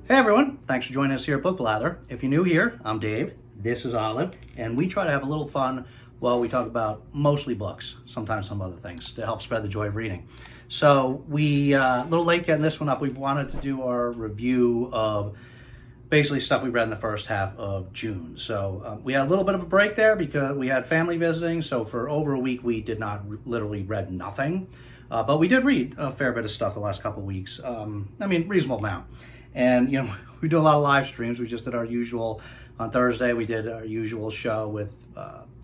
Hey everyone, thanks for joining us here at Book Blather. If you're new here, I'm Dave, this is Olive, and we try to have a little fun while we talk about mostly books, sometimes some other things, to help spread the joy of reading. So a little late getting this one up, we wanted to do our review of basically stuff we read in the first half of June. So we had a little bit of a break there because we had family visiting, so for over a week we did not literally read nothing. But we did read a fair bit of stuff the last couple of weeks. Reasonable amount. And, we do a lot of live streams. We just did our usual, on Thursday, we did our usual show with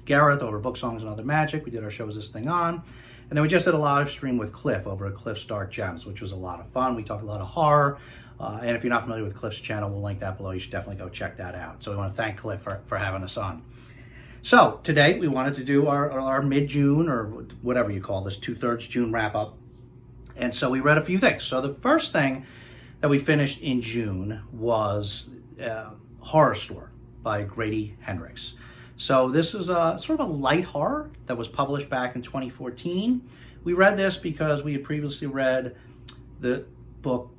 Gareth over Book Songs and Other Magic. We did our show, Is This Thing On? And then we just did a live stream with Cliff over at Cliff's Dark Gems, which was a lot of fun. We talked a lot of horror. And if you're not familiar with Cliff's channel, we'll link that below. You should definitely go check that out. So we want to thank Cliff for having us on. So today we wanted to do our mid-June, or whatever you call this, 2/3 June wrap-up. And so we read a few things. So the first thing that we finished in June was Horror Store by Grady Hendrix. So this is sort of a light horror that was published back in 2014. We read this because we had previously read the book,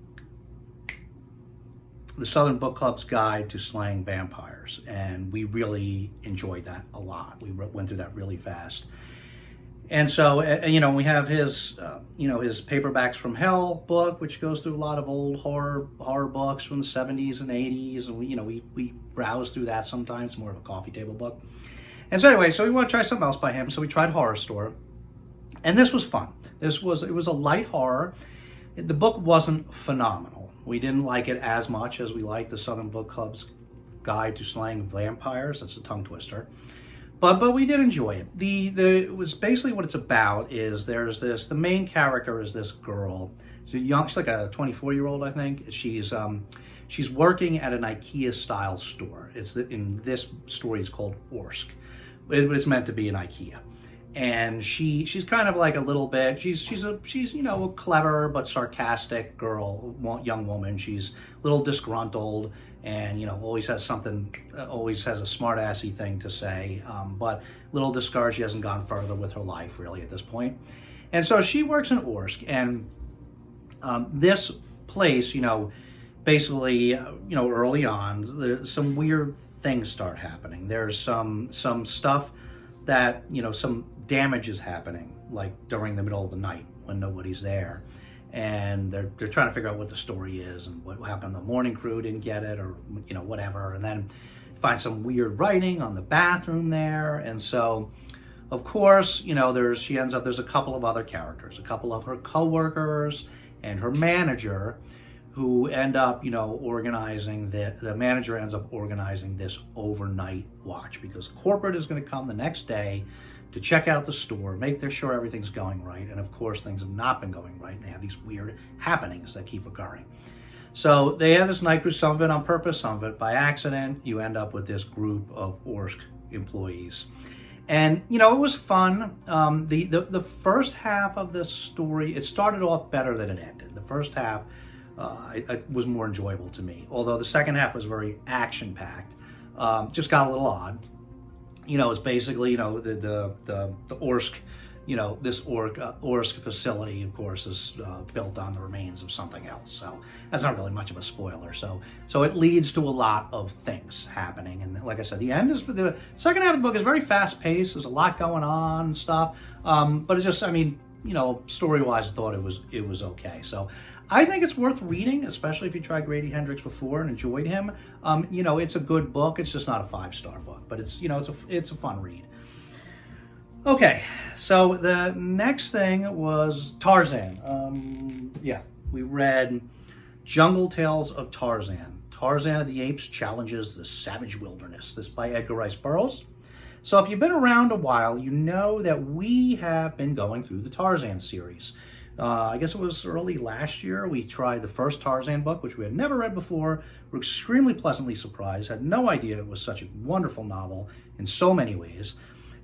The Southern Book Club's Guide to Slaying Vampires, and we really enjoyed that a lot. We went through that really fast. And so, we have his Paperbacks from Hell book, which goes through a lot of old horror books from the 70s and 80s, and we browse through that sometimes, more of a coffee table book. And so anyway, so we want to try something else by him, so we tried Horror Store, and this was fun. It was a light horror. The book wasn't phenomenal. We didn't like it as much as we liked the Southern Book Club's Guide to Slaying Vampires. That's a tongue twister. But we did enjoy it. It was basically what it's about is the main character is this girl. She's like a 24-year-old, I think. She's working at an IKEA style store. In this story it's called Orsk. It's meant to be an IKEA. And she's kind of like a little bit, she's a clever but sarcastic young woman. She's a little disgruntled and, always has a smart-assy thing to say, but a little discouraged she hasn't gone further with her life really at this point. And so she works in Orsk, and this place, basically, early on, some weird things start happening. There's some stuff that, some damage is happening, like during the middle of the night when nobody's there. And they're trying to figure out what the story is and what happened. The morning crew didn't get it, or, whatever. And then find some weird writing on the bathroom there. And so, of course, there's a couple of other characters, a couple of her coworkers and her manager, who end up, organizing the manager ends up organizing this overnight watch because corporate is going to come the next day to check out the store, make sure everything's going right. And of course, things have not been going right. And they have these weird happenings that keep occurring. So they have this night cruise, some of it on purpose, some of it by accident. You end up with this group of Orsk employees. And, it was fun. The first half of this story, it started off better than it ended. The first half was more enjoyable to me, although the second half was very action-packed. Just got a little odd. It's basically, the Orsk, this Orsk facility, of course, is built on the remains of something else. So that's not really much of a spoiler. So it leads to a lot of things happening. And like I said, the second half of the book is very fast-paced. There's a lot going on and stuff. But it's just, story-wise, I thought it was okay. So I think it's worth reading, especially if you tried Grady Hendrix before and enjoyed him. It's a good book. It's just not a 5-star book, but it's a fun read. Okay, so the next thing was Tarzan. We read Jungle Tales of Tarzan. Tarzan of the Apes Challenges the Savage Wilderness. This by Edgar Rice Burroughs. So if you've been around a while, you know that we have been going through the Tarzan series. I guess it was early last year, we tried the first Tarzan book, which we had never read before. We were extremely pleasantly surprised, had no idea it was such a wonderful novel in so many ways.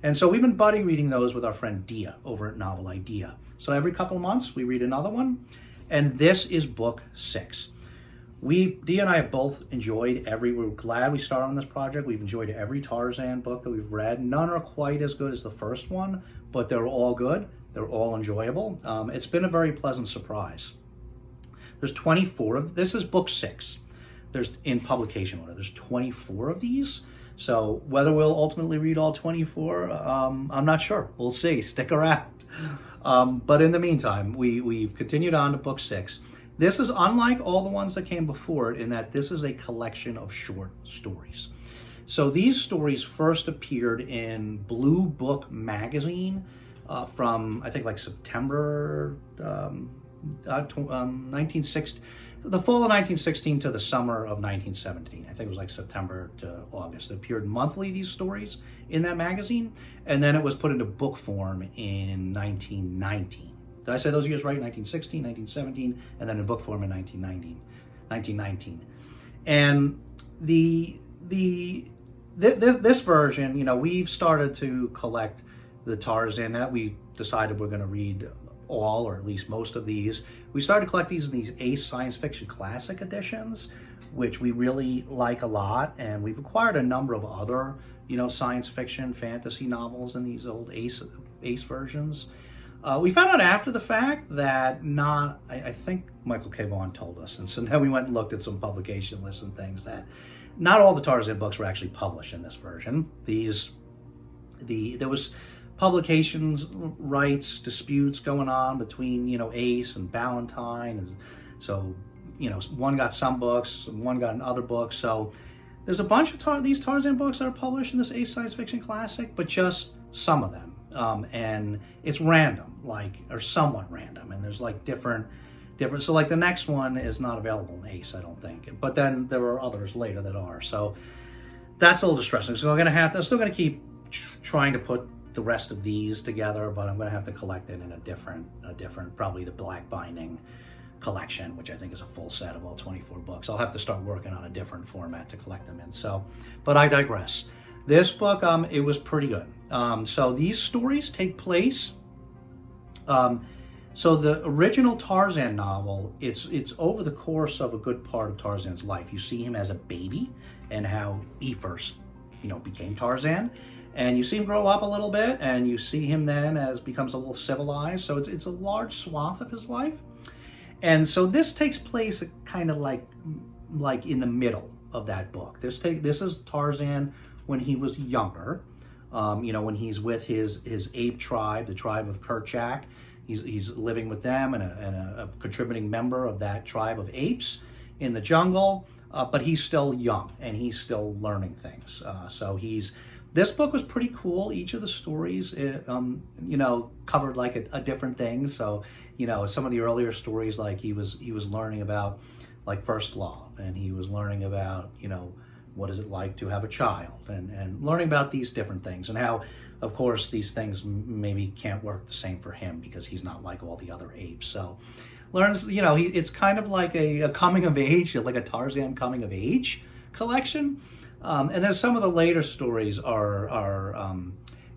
And so we've been buddy reading those with our friend Dia over at Novel Idea. So every couple of months, we read another one, and this is book 6. Dia and I have both enjoyed we're glad we started on this project. We've enjoyed every Tarzan book that we've read. None are quite as good as the first one, but they're all good. They're all enjoyable. It's been a very pleasant surprise. There's 24 of, this is book 6. there's in publication order. There's 24 of these. So whether we'll ultimately read all 24, I'm not sure. We'll see. Stick around. But in the meantime, we've continued on to book 6. This is unlike all the ones that came before it in that this is a collection of short stories. So these stories first appeared in Blue Book magazine from, I think, like September 1960, the fall of 1916 to the summer of 1917. I think it was like September to August. It appeared monthly, these stories, in that magazine, and then it was put into book form in 1919. Did I say those years right? 1916, 1917, and then in book form in 1919. And this version, you know, we've started to collect the Tarzan that we decided we're going to read all, or at least most of these. We started to collect these in these Ace Science Fiction Classic editions, which we really like a lot, and we've acquired a number of other, you know, science fiction, fantasy novels in these old Ace versions. We found out after the fact that I think Michael K. Vaughan told us, and so now we went and looked at some publication lists and things, that not all the Tarzan books were actually published in this version. There was publications rights disputes going on between, you know, Ace and Ballantine, and so, you know, one got some books, one got other books. So there's a bunch of these Tarzan books that are published in this Ace Science Fiction Classic, but just some of them. And it's random, or somewhat random, and there's like different. So like the next one is not available in Ace, I don't think. But then there are others later that are. So that's a little distressing. So I'm still gonna keep trying to put the rest of these together, but I'm gonna have to collect it in a different, probably the black binding collection, which I think is a full set of all 24 books. I'll have to start working on a different format to collect them in. So, but I digress. This book, it was pretty good. So these stories take place. So the original Tarzan novel, it's over the course of a good part of Tarzan's life. You see him as a baby and how he first, you know, became Tarzan, and you see him grow up a little bit, and you see him then as becomes a little civilized. So it's a large swath of his life, and so this takes place kind of like in the middle of that book. This is Tarzan when he was younger, you know, when he's with his ape tribe, the tribe of Kerchak. He's living with them and a contributing member of that tribe of apes in the jungle, but he's still young and he's still learning things. This book was pretty cool. Each of the stories, you know, covered like a different thing. So, you know, some of the earlier stories, like he was learning about like first love, and he was learning about, you know, what is it like to have a child, and learning about these different things, and how, of course, these things maybe can't work the same for him because he's not like all the other apes. So learns, you know, it's kind of like a coming of age, like a Tarzan coming of age collection. And then some of the later stories are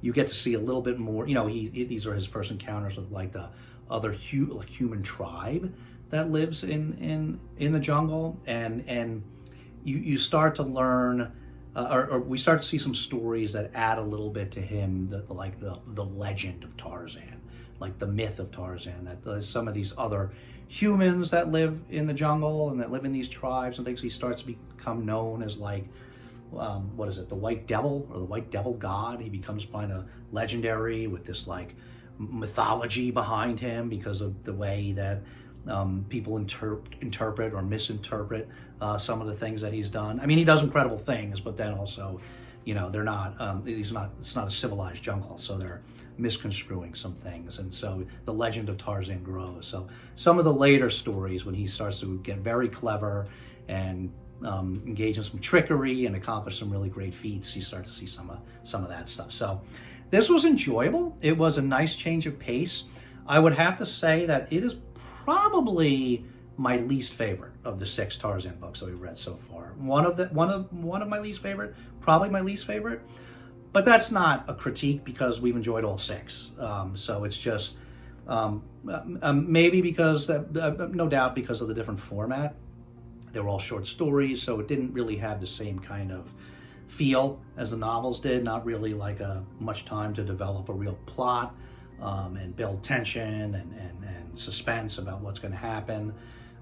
you get to see a little bit more, you know, these are his first encounters with like the other human tribe that lives in the jungle, and you start to learn, or we start to see some stories that add a little bit to him, the legend of Tarzan, like the myth of Tarzan, that there's some of these other humans that live in the jungle and that live in these tribes and things. He starts to become known as like, what is it, the White Devil, or the White Devil God. He becomes kind of legendary with this like mythology behind him because of the way that people interpret or misinterpret some of the things that he's done. I mean, he does incredible things, but then also, you know, they're not. It's not a civilized jungle, so they're misconstruing some things, and so the legend of Tarzan grows. So some of the later stories, when he starts to get very clever and engage in some trickery and accomplish some really great feats, you start to see some of that stuff. So this was enjoyable. It was a nice change of pace. I would have to say that it is probably my least favorite of the 6 Tarzan books that we've read so far. One of my least favorite, probably my least favorite. But that's not a critique because we've enjoyed all 6. So it's just maybe because, no doubt, because of the different format. They were all short stories, so it didn't really have the same kind of feel as the novels did. Not really like much time to develop a real plot and build tension and suspense about what's going to happen.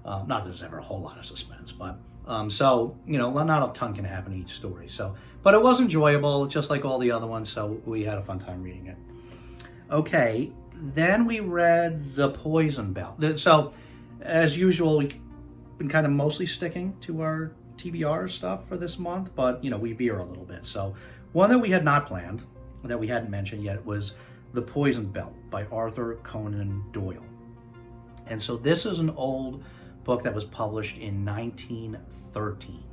Not that there's ever a whole lot of suspense, but So, not a ton can happen in each story. So, but it was enjoyable, just like all the other ones. So we had a fun time reading it. Okay, then we read The Poison Belt. So, as usual, we've been kind of mostly sticking to our TBR stuff for this month, but we veer a little bit. So, one that we had not planned, that we hadn't mentioned yet, was The Poison Belt by Arthur Conan Doyle. And so this is an old book that was published in 1913.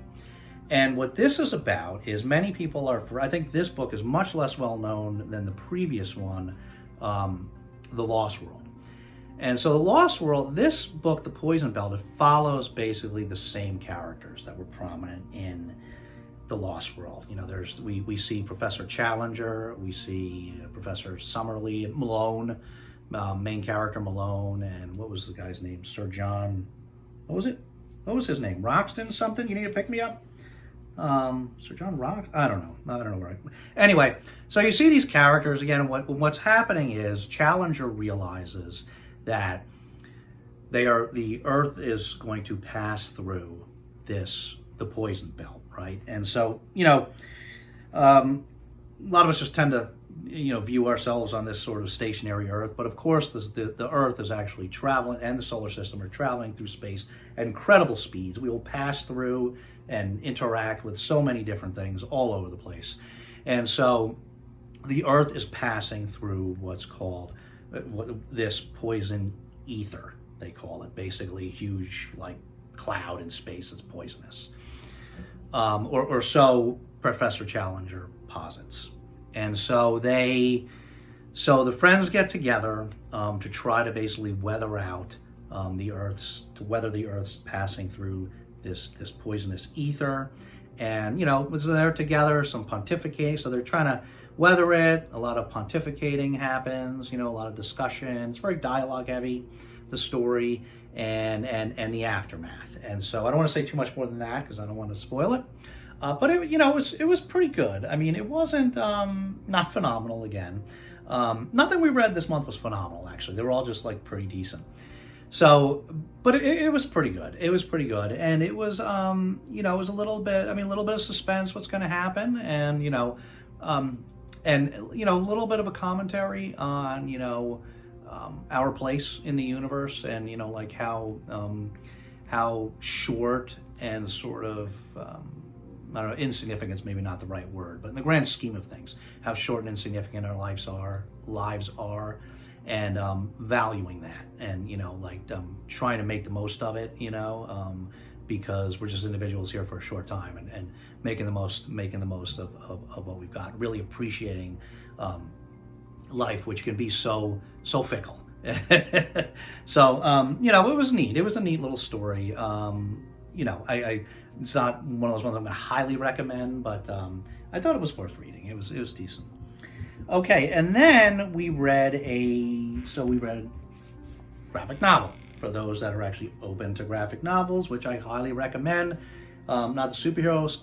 And what this is about is many people I think this book is much less well known than the previous one, The Lost World. And so The Lost World, this book, The Poison Belt, it follows basically the same characters that were prominent in The Lost World. We see Professor Challenger, we see Professor Summerlee, Malone, main character Malone, and what was the guy's name? Sir John, what was it? What was his name? Roxton something? You need to pick me up? Sir John Rox? I don't know where anyway, so you see these characters again. What's happening is Challenger realizes that the Earth is going to pass through the poison belt, right? And so, a lot of us just tend to view ourselves on this sort of stationary Earth, but of course the Earth is actually traveling, and the solar system are traveling through space at incredible speeds. We will pass through and interact with so many different things all over the place. And so the Earth is passing through what's called this poison ether, they call it, basically a huge like cloud in space that's poisonous, or so Professor Challenger posits. And so the friends get together to try to basically weather the Earth's passing through this poisonous ether. And they're together, some pontificating, so they're trying to weather it. A lot of pontificating happens, a lot of discussion. It's very dialogue heavy, the story, and the aftermath. And so I don't want to say too much more than that because I don't want to spoil it. But it was pretty good. I mean, it wasn't not phenomenal again. Nothing we read this month was phenomenal, actually. They were all just like pretty decent. So, but it was pretty good. It was pretty good, and it was it was a little bit of suspense, what's going to happen, and a little bit of a commentary on our place in the universe, and like how short and sort of I don't know, insignificance maybe not the right word, but in the grand scheme of things, how short and insignificant our lives are, and valuing that, and trying to make the most of it, because we're just individuals here for a short time, and making the most of what we've got, really appreciating life, which can be so fickle. So it was neat. It was a neat little story. It's not one of those ones I'm going to highly recommend, but I thought it was worth reading. It was decent. Okay, and then we read graphic novel for those that are actually open to graphic novels, which I highly recommend. Not the superheroes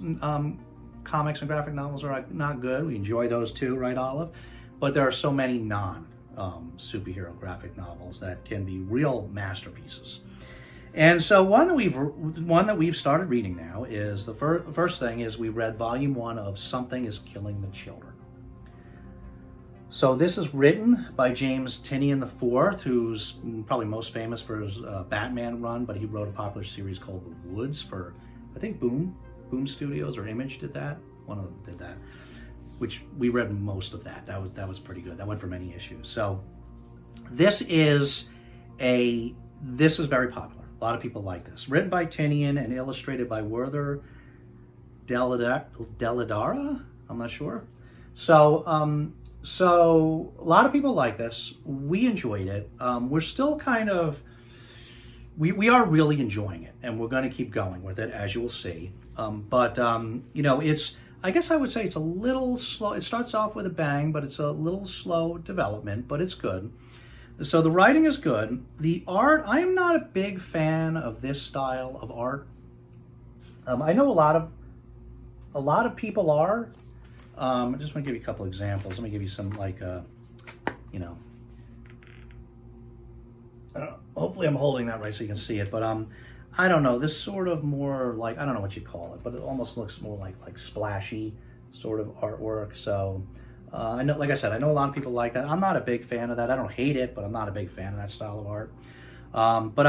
comics and graphic novels are not good. We enjoy those too, right, Olive? But there are so many superhero graphic novels that can be real masterpieces. And so one that we've started reading now is the first thing is we read volume 1 of Something is Killing the Children. So this is written by James Tynion IV, who's probably most famous for his Batman run, but he wrote a popular series called The Woods for, I think, Boom Studios or Image did that. One of them did that, which we read most of that. That was pretty good. That went for many issues. So this is very popular. A lot of people like this. Written by Tynion and illustrated by Werther Dell'Edera? I'm not sure. So a lot of people like this. We enjoyed it. We're still kind of, we are really enjoying it, and we're going to keep going with it, as you will see. It's, I guess I would say it's a little slow. It starts off with a bang, but it's a little slow development, but it's good. So the writing is good. The art, I am not a big fan of this style of art. I know a lot of people are. I just want to give you a couple examples. Let me give you some hopefully I'm holding that right so you can see it. But I don't know, this sort of more like, I don't know what you call it, but it almost looks more like splashy sort of artwork. So I know, like I said, I know a lot of people like that. I'm not a big fan of that. I don't hate it, but I'm not a big fan of that style of art. But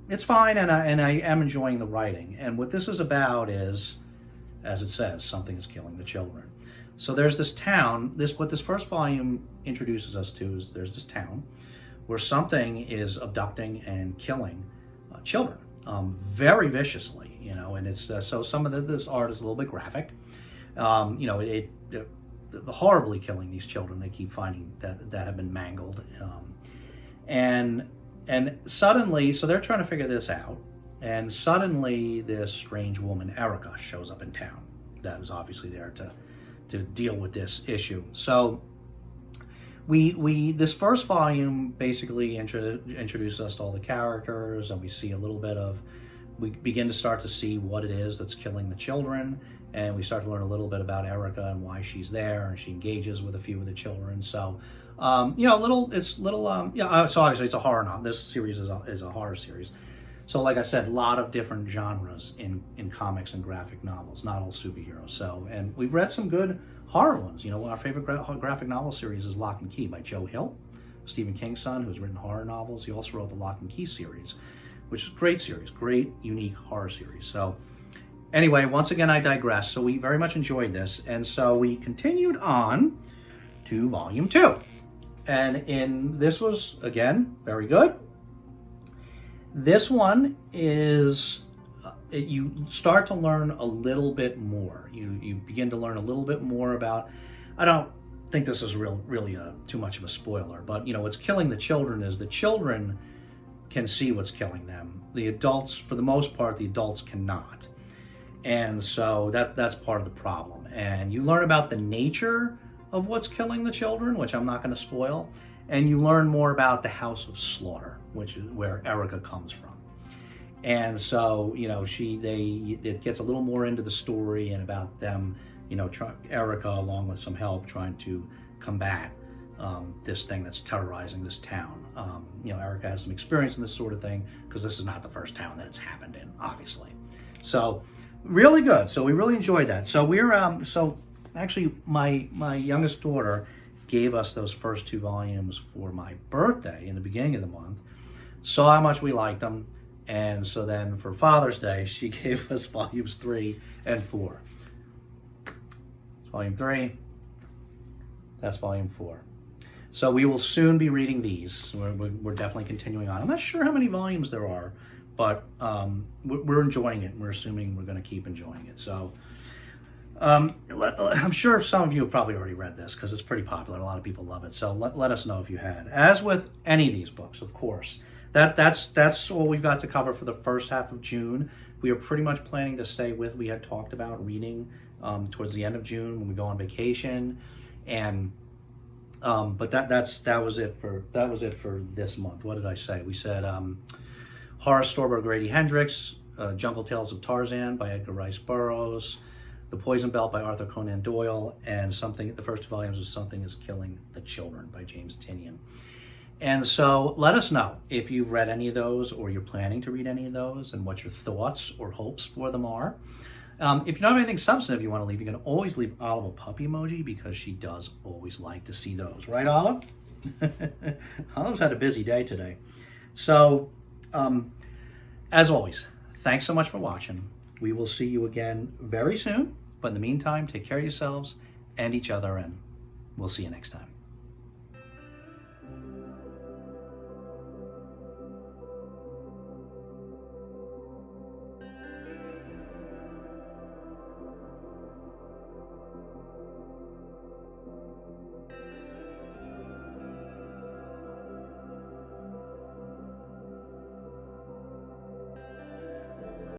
it's fine, and I am enjoying the writing. And what this is about is, as it says, something is killing the children. So there's this town. What this first volume introduces us to is there's this town where something is abducting and killing children, very viciously. And it's so some of this art is a little bit graphic. It horribly killing these children. They keep finding that have been mangled, and suddenly, so they're trying to figure this out, and suddenly this strange woman, Erica, shows up in town. That is obviously there to deal with this issue. So we this first volume basically introduces us to all the characters, and we see a little bit of, we begin to start to see what it is that's killing the children, and we start to learn a little bit about Erica and why she's there, and she engages with a few of the children. So so obviously it's a horror novel. This series is a horror series. So like I said, a lot of different genres in comics and graphic novels, not all superheroes. So, and we've read some good horror ones. Our favorite graphic novel series is Lock and Key by Joe Hill, Stephen King's son, who's written horror novels. He also wrote the Lock and Key series, which is a great series, great, unique horror series. So anyway, once again, I digress. So we very much enjoyed this. And so we continued on to volume 2. And this was, again, very good. This one is, you start to learn a little bit more. You begin to learn a little bit more about, I don't think this is really too much of a spoiler, but what's killing the children is the children can see what's killing them. The adults, for the most part, the adults cannot. And so that's part of the problem. And you learn about the nature of what's killing the children, which I'm not going to spoil. And you learn more about the House of Slaughter, which is where Erica comes from. And so, it gets a little more into the story and about them, Erica, along with some help, trying to combat this thing that's terrorizing this town. Erica has some experience in this sort of thing, because this is not the first town that it's happened in, obviously. So really good. So we really enjoyed that. So we're actually my youngest daughter gave us those first 2 volumes for my birthday in the beginning of the month, saw how much we liked them, and so then for Father's Day, she gave us volumes 3 and 4. It's volume 3, that's volume 4. So we will soon be reading these. We're definitely continuing on. I'm not sure how many volumes there are, but we're enjoying it, and we're assuming we're going to keep enjoying it. So I'm sure some of you have probably already read this, because it's pretty popular. A lot of people love it. So let us know if you had. As with any of these books, of course, that's all we've got to cover for the first half of June. We are pretty much planning to stay with, we had talked about reading towards the end of June when we go on vacation, and but that was it for this month. What did I say? We said Horror Store by Grady Hendrix, Jungle Tales of Tarzan by Edgar Rice Burroughs, The Poison Belt by Arthur Conan Doyle, and the first 2 volumes of Something is Killing the Children by James Tynion. And so let us know if you've read any of those, or you're planning to read any of those, and what your thoughts or hopes for them are. If you don't have anything substantive you want to leave, you can always leave Olive a puppy emoji, because she does always like to see those. Right, Olive? Olive's had a busy day today. So, as always, thanks so much for watching. We will see you again very soon. But in the meantime, take care of yourselves and each other, and we'll see you next time.